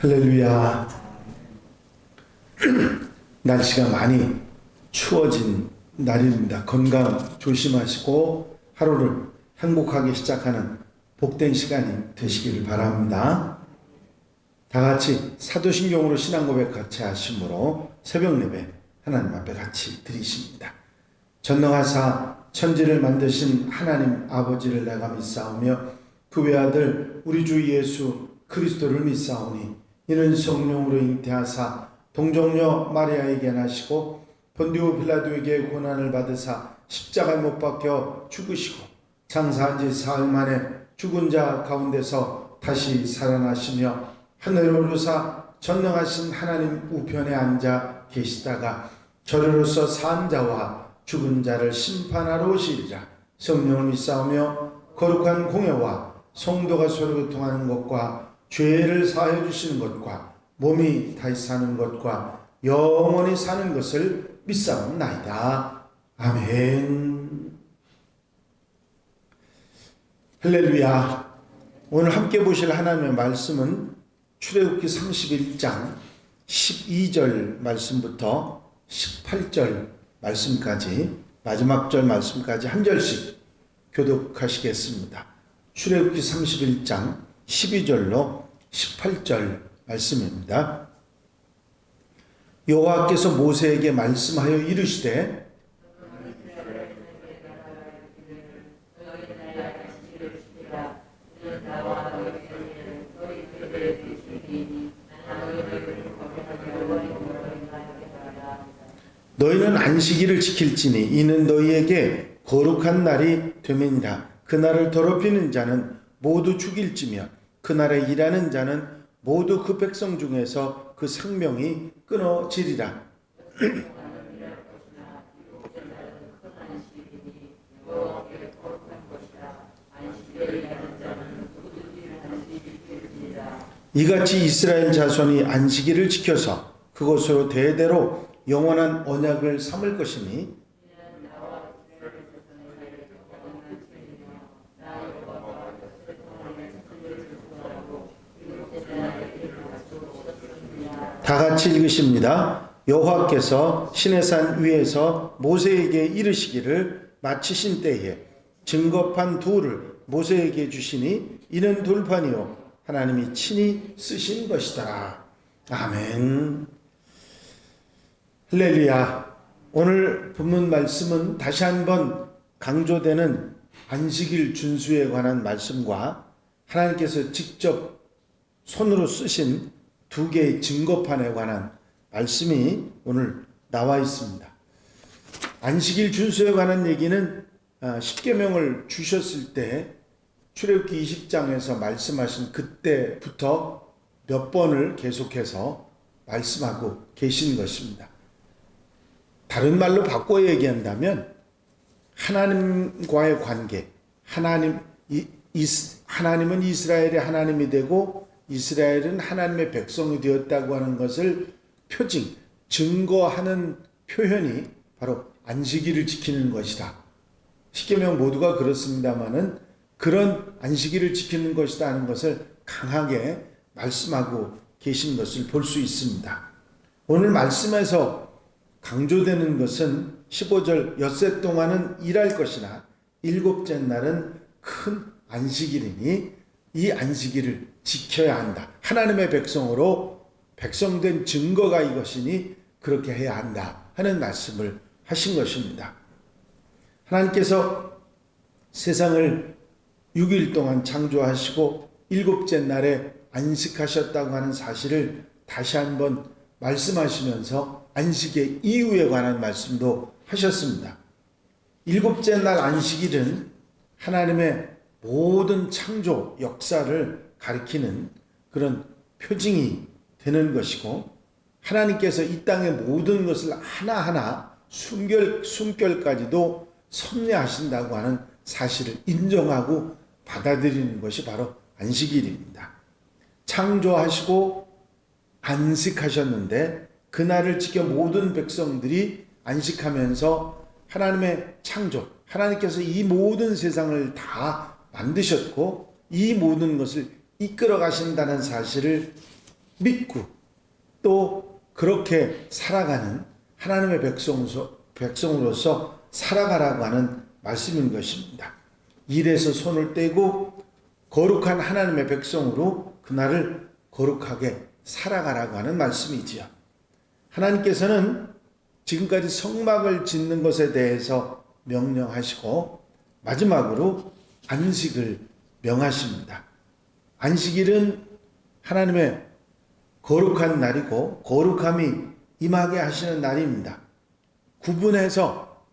할렐루야. 날씨가 많이 추워진 날입니다. 건강 조심하시고 하루를 행복하게 시작하는 복된 시간이 되시길 바랍니다. 다 같이 사도신경으로 신앙 고백 같이 하심으로 새벽 예배 하나님 앞에 같이 드리십니다. 전능하사 천지를 만드신 하나님 아버지를 내가 믿사오며 그 외아들 우리 주 예수 그리스도를 믿사오니 이는 성령으로 잉태하사 동정녀 마리아에게 나시고 본디오 빌라도에게 고난을 받으사 십자가에 못 박혀 죽으시고 장사한 지 사흘 만에 죽은 자 가운데서 다시 살아나시며 하늘에 오르사 전능하신 하나님 우편에 앉아 계시다가 저리로서 산 자와 죽은 자를 심판하러 오시리라. 성령을 믿사오며 거룩한 공예와 성도가 서로 교통하는 것과 죄를 사하여 주시는 것과 몸이 다시 사는 것과 영원히 사는 것을 믿사옵나이다. 아멘. 할렐루야. 오늘 함께 보실 하나님의 말씀은 출애굽기 31장 12절 말씀부터 18절 말씀까지 마지막 절 말씀까지 한 절씩 교독하시겠습니다. 출애굽기 31장 12절로 18절 말씀입니다. 여호와께서 모세에게 말씀하여 이르시되 너희는 안식일을 지킬지니 이는 너희에게 거룩한 날이 됨이니라. 그날을 더럽히는 자는 모두 죽일지며 그날에 일하는 자는 모두 그 백성 중에서 그 생명이 끊어지리라. 이같이 이스라엘 자손이 안식일을 지켜서 그것으로 대대로 영원한 언약을 삼을 것이니 다 같이 읽으십니다. 여호와께서 시내산 위에서 모세에게 이르시기를 마치신 때에 증거판 둘을 모세에게 주시니 이는 돌판이요 하나님이 친히 쓰신 것이더라. 아멘. 할렐루야. 오늘 본문 말씀은 다시 한번 강조되는 안식일 준수에 관한 말씀과 하나님께서 직접 손으로 쓰신 두 개의 증거판에 관한 말씀이 오늘 나와 있습니다. 안식일 준수에 관한 얘기는 십계명을 주셨을 때 출애굽기 20장에서 말씀하신 그때부터 몇 번을 계속해서 말씀하고 계신 것입니다. 다른 말로 바꿔 얘기한다면 하나님과의 관계, 하나님은 이스라엘의 하나님이 되고 이스라엘은 하나님의 백성이 되었다고 하는 것을 표징, 증거하는 표현이 바로 안식일을 지키는 것이다. 십계명 모두가 그렇습니다마는 그런 안식일을 지키는 것이다 하는 것을 강하게 말씀하고 계신 것을 볼 수 있습니다. 오늘 말씀에서 강조되는 것은 15절 엿새 동안은 일할 것이나 일곱째 날은 큰 안식일이니 이 안식일을 지켜야 한다. 하나님의 백성으로 백성된 증거가 이것이니 그렇게 해야 한다 하는 말씀을 하신 것입니다. 하나님께서 세상을 6일 동안 창조하시고 일곱째 날에 안식하셨다고 하는 사실을 다시 한번 말씀하시면서 안식의 이유에 관한 말씀도 하셨습니다. 일곱째 날 안식일은 하나님의 모든 창조 역사를 가리키는 그런 표징이 되는 것이고 하나님께서 이 땅의 모든 것을 하나하나 숨결까지도 섭리하신다고 하는 사실을 인정하고 받아들이는 것이 바로 안식일입니다. 창조하시고 안식하셨는데 그날을 지켜 모든 백성들이 안식하면서 하나님의 창조, 하나님께서 이 모든 세상을 다 만드셨고 이 모든 것을 이끌어 가신다는 사실을 믿고 또 그렇게 살아가는 하나님의 백성으로서 살아가라고 하는 말씀인 것입니다. 일에서 손을 떼고 거룩한 하나님의 백성으로 그날을 거룩하게 살아가라고 하는 말씀이지요. 하나님께서는 지금까지 성막을 짓는 것에 대해서 명령하시고 마지막으로 안식을 명하십니다. 안식일은 하나님의 거룩한 날이고 거룩함이 임하게 하시는 날입니다. 구분해서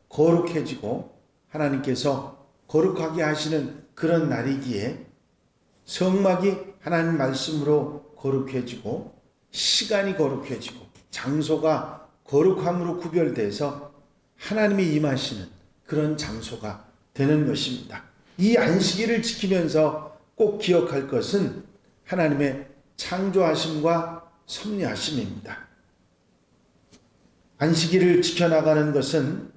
거룩해지고 하나님께서 거룩하게 하시는 그런 날이기에 성막이 하나님 말씀으로 거룩해지고 시간이 거룩해지고 장소가 거룩함으로 구별돼서 하나님이 임하시는 그런 장소가 되는 것입니다. 이 안식일을 지키면서 꼭 기억할 것은 하나님의 창조하심과 섭리하심입니다. 안식일을 지켜나가는 것은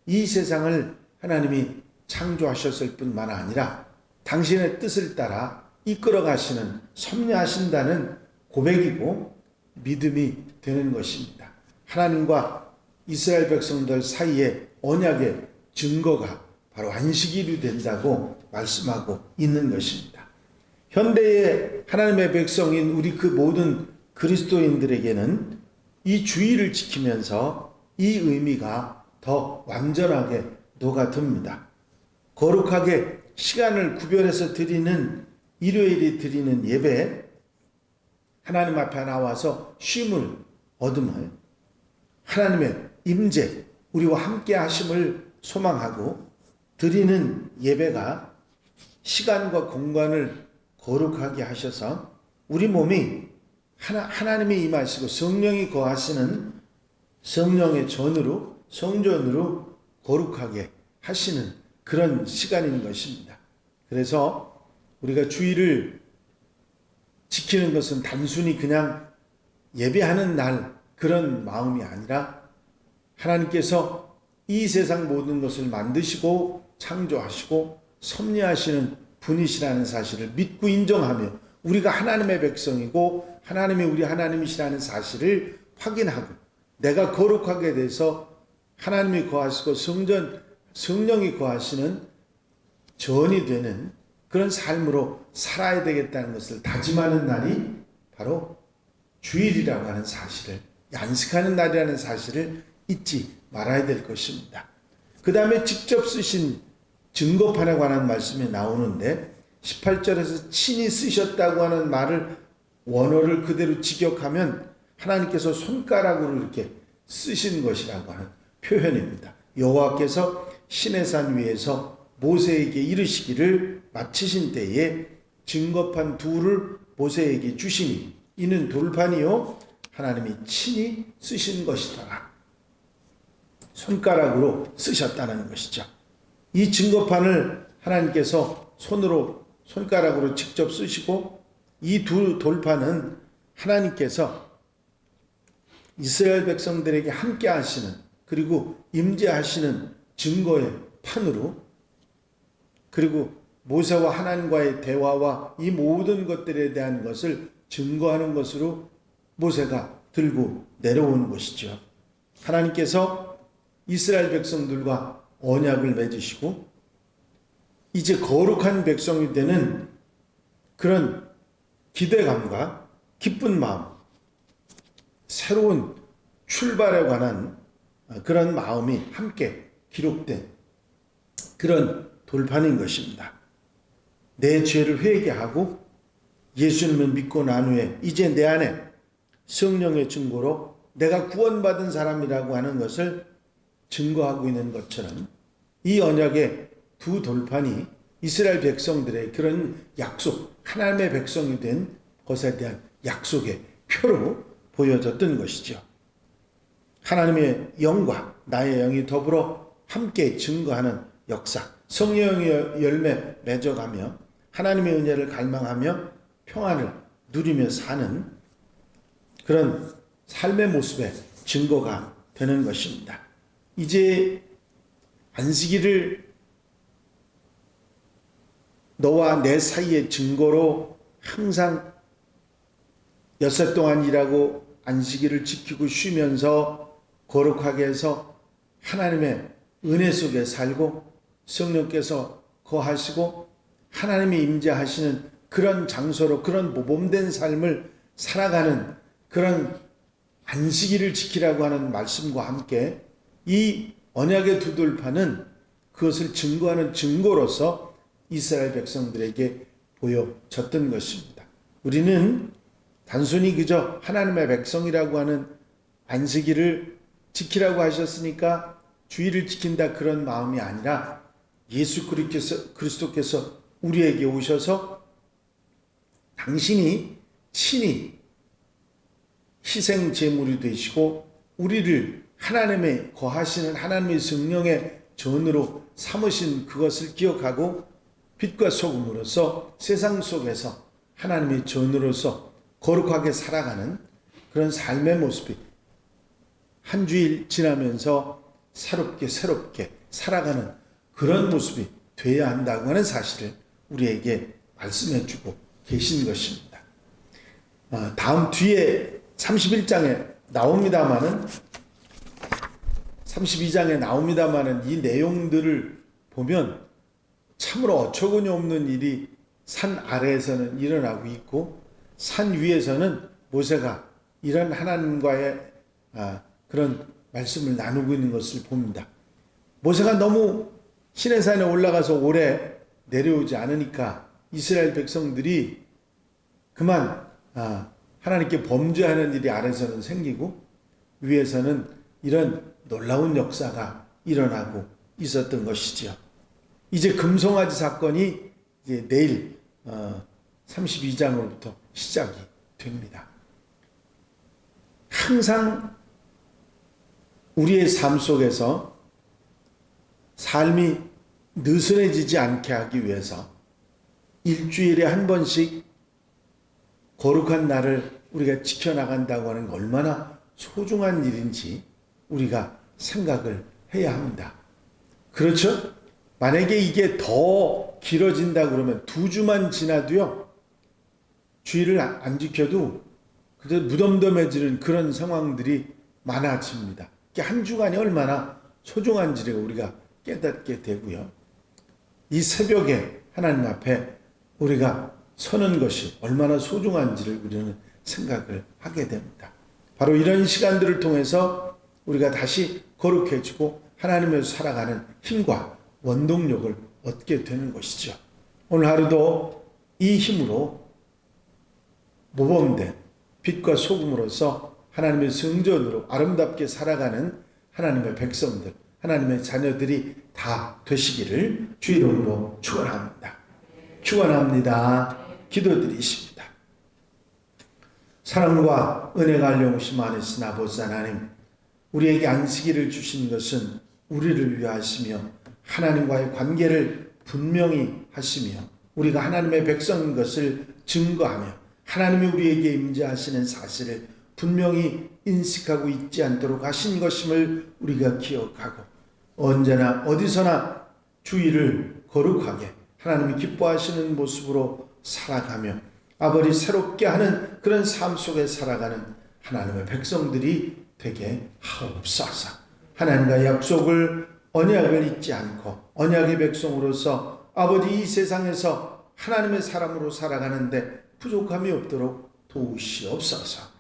이 세상을 하나님이 창조하셨을 뿐만 아니라 당신의 뜻을 따라 이끌어 가시는 섭리하신다는 고백이고 믿음이 되는 것입니다. 하나님과 이스라엘 백성들 사이의 언약의 증거가 바로 안식일이 된다고 말씀하고 있는 것입니다. 현대의 하나님의 백성인 우리 그 모든 그리스도인들에게는 이 주일을 지키면서 이 의미가 더 완전하게 녹아듭니다. 거룩하게 시간을 구별해서 드리는 일요일에 드리는 예배, 하나님 앞에 나와서 쉼을 얻음을 하나님의 임재, 우리와 함께 하심을 소망하고 드리는 예배가 시간과 공간을 거룩하게 하셔서 우리 몸이 하나님이 임하시고 성령이 거하시는 성령의 전으로 성전으로 거룩하게 하시는 그런 시간인 것입니다. 그래서 우리가 주일을 지키는 것은 단순히 그냥 예배하는 날 그런 마음이 아니라 하나님께서 이 세상 모든 것을 만드시고 창조하시고 섭리하시는 분이시라는 사실을 믿고 인정하며 우리가 하나님의 백성이고 하나님이 우리 하나님이시라는 사실을 확인하고 내가 거룩하게 돼서 하나님이 거하시고 성령이 거하시는 전이 되는 그런 삶으로 살아야 되겠다는 것을 다짐하는 날이 바로 주일이라고 하는 사실을, 안식하는 날이라는 사실을 잊지 말아야 될 것입니다. 그 다음에 직접 쓰신 증거판에 관한 말씀이 나오는데 18절에서 친히 쓰셨다고 하는 말을 원어를 그대로 직역하면 하나님께서 손가락으로 이렇게 쓰신 것이라고 하는 표현입니다. 여호와께서 시내산 위에서 모세에게 이르시기를 마치신 때에 증거판 둘을 모세에게 주시니 이는 돌판이요 하나님이 친히 쓰신 것이더라. 손가락으로 쓰셨다는 것이죠. 이 증거판을 하나님께서 손가락으로 직접 쓰시고 이 두 돌판은 하나님께서 이스라엘 백성들에게 함께 하시는 그리고 임재하시는 증거의 판으로 그리고 모세와 하나님과의 대화와 이 모든 것들에 대한 것을 증거하는 것으로 모세가 들고 내려오는 것이죠. 하나님께서 이스라엘 백성들과 언약을 맺으시고 이제 거룩한 백성이 되는 그런 기대감과 기쁜 마음, 새로운 출발에 관한 그런 마음이 함께 기록된 그런 돌판인 것입니다. 내 죄를 회개하고 예수님을 믿고 난 후에 이제 내 안에 성령의 증거로 내가 구원받은 사람이라고 하는 것을 증거하고 있는 것처럼 이 언약의 두 돌판이 이스라엘 백성들의 그런 약속, 하나님의 백성이 된 것에 대한 약속의 표로 보여졌던 것이죠. 하나님의 영과 나의 영이 더불어 함께 증거하는 역사, 성령의 열매 맺어가며 하나님의 은혜를 갈망하며 평안을 누리며 사는 그런 삶의 모습의 증거가 되는 것입니다. 이제 안식일을 너와 내 사이의 증거로 항상 엿새 동안 일하고 안식일을 지키고 쉬면서 거룩하게 해서 하나님의 은혜 속에 살고 성령께서 거하시고 하나님이 임재하시는 그런 장소로 그런 모범된 삶을 살아가는 그런 안식일을 지키라고 하는 말씀과 함께 이 언약의 두들판은 그것을 증거하는 증거로서 이스라엘 백성들에게 보여졌던 것입니다. 우리는 단순히 그저 하나님의 백성이라고 하는 안식일을 지키라고 하셨으니까 주일을 지킨다 그런 마음이 아니라 예수 그리스도께서 우리에게 오셔서 당신이 친히 희생 제물이 되시고 우리를 하나님의 거하시는 하나님의 성령의 전으로 삼으신 그것을 기억하고 빛과 소금으로서 세상 속에서 하나님의 전으로서 거룩하게 살아가는 그런 삶의 모습이 한 주일 지나면서 새롭게 살아가는 그런 모습이 되어야 한다고 하는 사실을 우리에게 말씀해 주고 계신 것입니다. 다음 뒤에 31장에 나옵니다마는 32장에 나옵니다마는 이 내용들을 보면 참으로 어처구니 없는 일이 산 아래에서는 일어나고 있고 산 위에서는 모세가 이런 하나님과의 그런 말씀을 나누고 있는 것을 봅니다. 모세가 너무 시내산에 올라가서 오래 내려오지 않으니까 이스라엘 백성들이 그만 하나님께 범죄하는 일이 아래에서는 생기고 위에서는 이런 놀라운 역사가 일어나고 있었던 것이지요. 이제 금송아지 사건이 이제 내일 32장으로부터 시작이 됩니다. 항상 우리의 삶 속에서 삶이 느슨해지지 않게 하기 위해서 일주일에 한 번씩 거룩한 날을 우리가 지켜나간다고 하는 게 얼마나 소중한 일인지 우리가 생각을 해야 합니다. 그렇죠? 만약에 이게 더 길어진다 그러면 2주만 지나도요, 주일을 안 지켜도 그래도 무덤덤해지는 그런 상황들이 많아집니다. 한 주간이 얼마나 소중한지를 우리가 깨닫게 되고요. 이 새벽에 하나님 앞에 우리가 서는 것이 얼마나 소중한지를 우리는 생각을 하게 됩니다. 바로 이런 시간들을 통해서 우리가 다시 거룩해지고 하나님에서 살아가는 힘과 원동력을 얻게 되는 것이죠. 오늘 하루도 이 힘으로 모범된 빛과 소금으로서 하나님의 성전으로 아름답게 살아가는 하나님의 백성들, 하나님의 자녀들이 다 되시기를 주 이름으로 축원합니다. 축원합니다. 기도드리십니다. 사랑과 은혜가 알려오심 많으신 아버지 하나님, 우리에게 안식일을 주신 것은 우리를 위하시며 하나님과의 관계를 분명히 하시며 우리가 하나님의 백성인 것을 증거하며 하나님이 우리에게 임재하시는 사실을 분명히 인식하고 잊지 않도록 하신 것임을 우리가 기억하고 언제나 어디서나 주일을 거룩하게 하나님이 기뻐하시는 모습으로 살아가며 아버지 새롭게 하는 그런 삶 속에 살아가는 하나님의 백성들이 되게 하옵소서. 하나님과 약속을 언약을 잊지 않고 언약의 백성으로서 아버지 이 세상에서 하나님의 사람으로 살아가는데 부족함이 없도록 도우시옵소서.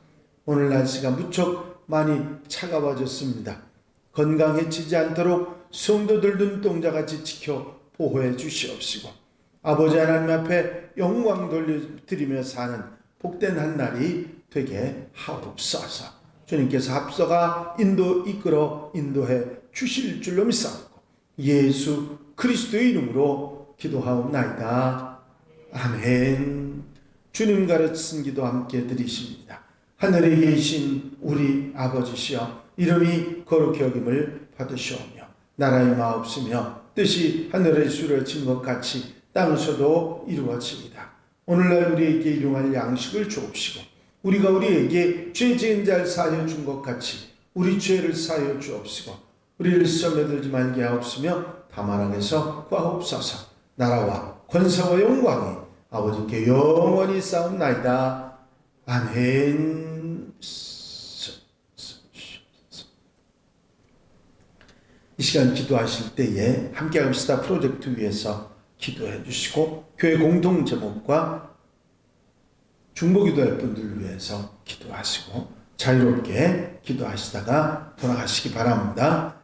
오늘 날씨가 무척 많이 차가워졌습니다. 건강해지지 않도록 성도들 눈동자같이 지켜 보호해 주시옵시고 아버지 하나님 앞에 영광 돌려드리며 사는 복된 한 날이 되게 하옵소서. 주님께서 앞서가 이끌어 인도해 주실 줄로 믿사옵고 예수 그리스도의 이름으로 기도하옵나이다. 아멘. 주님 가르친 기도 함께 드리십니다. 하늘에 계신 우리 아버지시여 이름이 거룩히 여김을 받으시오며 나라의 마옵시며 뜻이 하늘에서 이루어진 것 같이 땅에서도 이루어집니다. 오늘날 우리에게 일용할 양식을 주옵시고 우리가 우리에게 죄 지은 자를 사하여 준 것 같이 우리 죄를 사하여 주옵시고 우리를 시험에 들지 말게 하옵시며 다만 악에서 구하옵소서. 나라와 권세와 영광이 아버지께 영원히 싸움나이다. 아멘. 이 시간 기도하실 때에 함께합시다 프로젝트 위해서 기도해 주시고 교회 공동 제목과 중보 기도할 분들 위해서 기도하시고 자유롭게 기도하시다가 돌아가시기 바랍니다.